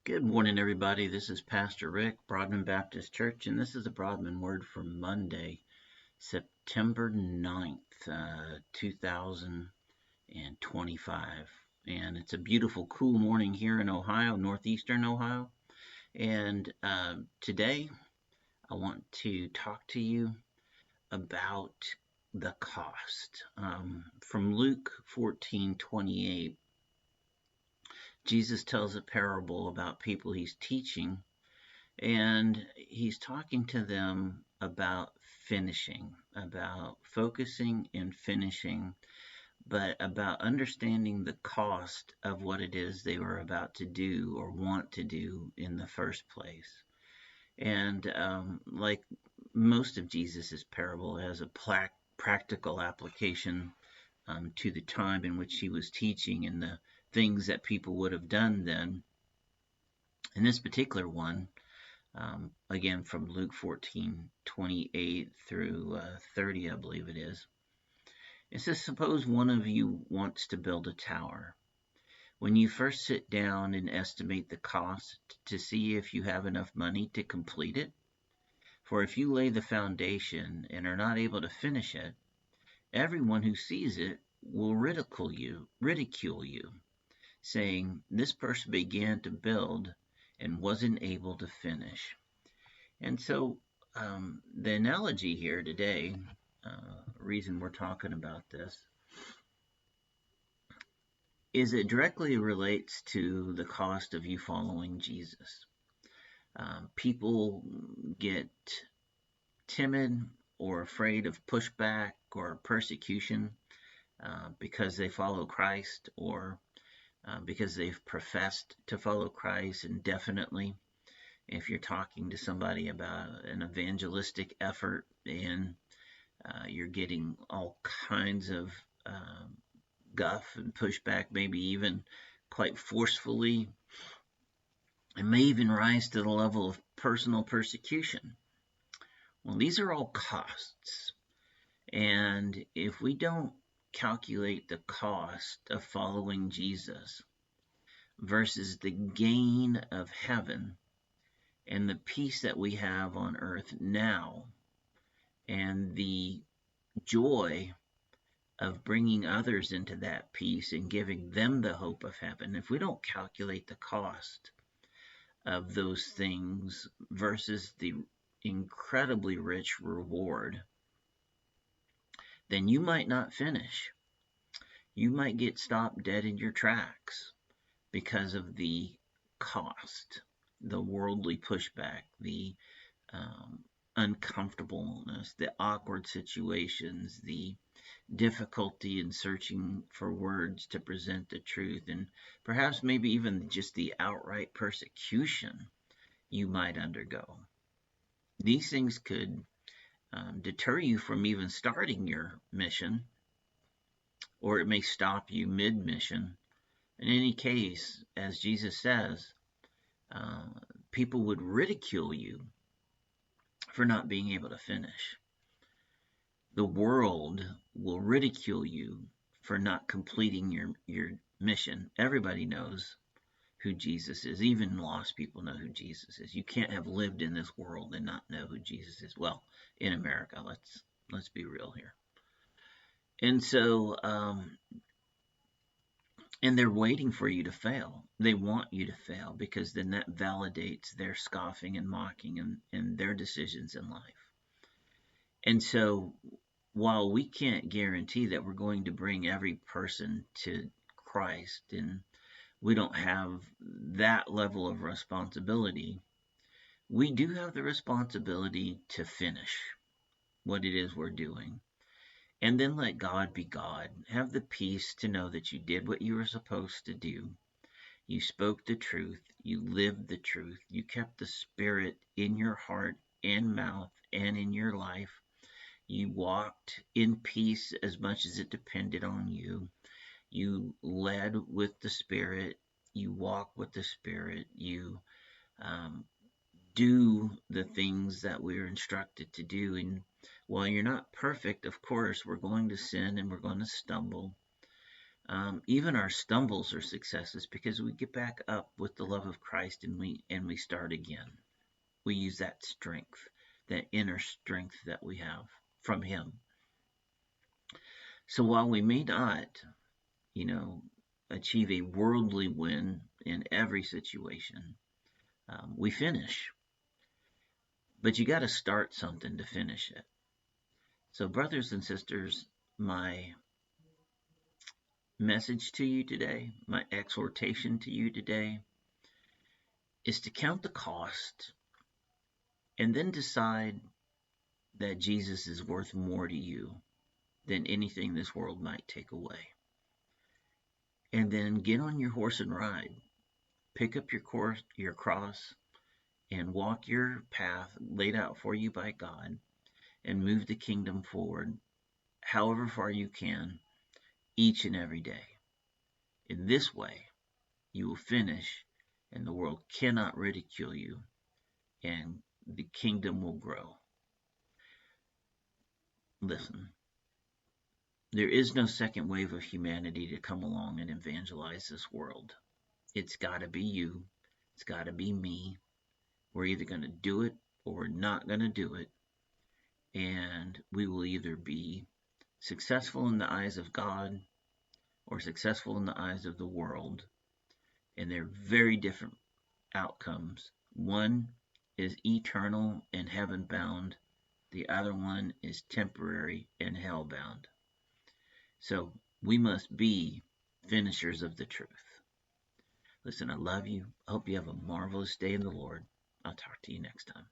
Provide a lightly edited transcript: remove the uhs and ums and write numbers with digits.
Good morning, everybody. This is Pastor Rick, Broadman Baptist Church, and this is the Broadman Word for Monday, September 9th, 2025. And it's a beautiful, cool morning here in Ohio, northeastern Ohio. And today I want to talk to you about the cost. From Luke 14:28, Jesus tells a parable about people he's teaching. And he's talking to them about finishing, about focusing and finishing, but about understanding the cost of what it is they were about to do or want to do in the first place. And like most of Jesus's parable, it has a practical application to the time in which he was teaching and the things that people would have done then. In this particular one, again from Luke 14:28 through 30, I believe it is. It says, suppose one of you wants to build a tower. When you first sit down and estimate the cost to see if you have enough money to complete it, for if you lay the foundation and are not able to finish it, everyone who sees it will ridicule you, saying, this person began to build and wasn't able to finish. And so the analogy here today, reason we're talking about this, is it directly relates to the cost of you following Jesus. People get timid or afraid of pushback or persecution because they follow Christ or because they've professed to follow Christ indefinitely. If you're talking to somebody about an evangelistic effort and you're getting all kinds of guff and pushback, maybe even quite forcefully. It may even rise to the level of personal persecution. Well, these are all costs. And if we don't calculate the cost of following Jesus versus the gain of heaven and the peace that we have on earth now and the joy of bringing others into that peace and giving them the hope of heaven, if we don't calculate the cost of those things versus the incredibly rich reward, then you might not finish. You might get stopped dead in your tracks because of the cost, the worldly pushback, the uncomfortableness, the awkward situations, the difficulty in searching for words to present the truth, and perhaps maybe even just the outright persecution you might undergo. These things could deter you from even starting your mission, or it may stop you mid-mission. In any case, as Jesus says, people would ridicule you for not being able to finish. The world will ridicule you for not completing your mission. Everybody knows who Jesus is. Even lost people know who Jesus is. You can't have lived in this world and not know who Jesus is. Well, in America, let's be real here. And so, and they're waiting for you to fail. They want you to fail because then that validates their scoffing and mocking and their decisions in life. And so while we can't guarantee that we're going to bring every person to Christ, and we don't have that level of responsibility, we do have the responsibility to finish what it is we're doing. And then let God be God. Have the peace to know that you did what you were supposed to do. You spoke the truth. You lived the truth. You kept the Spirit in your heart and mouth and in your life. You walked in peace as much as it depended on you. You led with the Spirit. You walk with the Spirit. You do the things that we're instructed to do. And while you're not perfect, of course, we're going to sin and we're going to stumble. Even our stumbles are successes because we get back up with the love of Christ and we start again. We use that strength, that inner strength that we have from Him. So while we may not, you know, achieve a worldly win in every situation, we finish. But you got to start something to finish it. So, brothers and sisters, my message to you today, my exhortation to you today, is to count the cost and then decide that Jesus is worth more to you than anything this world might take away. And then get on your horse and ride. Pick up your cross, and walk your path laid out for you by God and move the kingdom forward however far you can each and every day. In this way, you will finish and the world cannot ridicule you and the kingdom will grow. Listen, there is no second wave of humanity to come along and evangelize this world. It's got to be you. It's got to be me. We're either going to do it or we're not going to do it. And we will either be successful in the eyes of God or successful in the eyes of the world. And they're very different outcomes. One is eternal and heaven bound. The other one is temporary and hell bound. So we must be finishers of the truth. Listen, I love you. I hope you have a marvelous day in the Lord. I'll talk to you next time.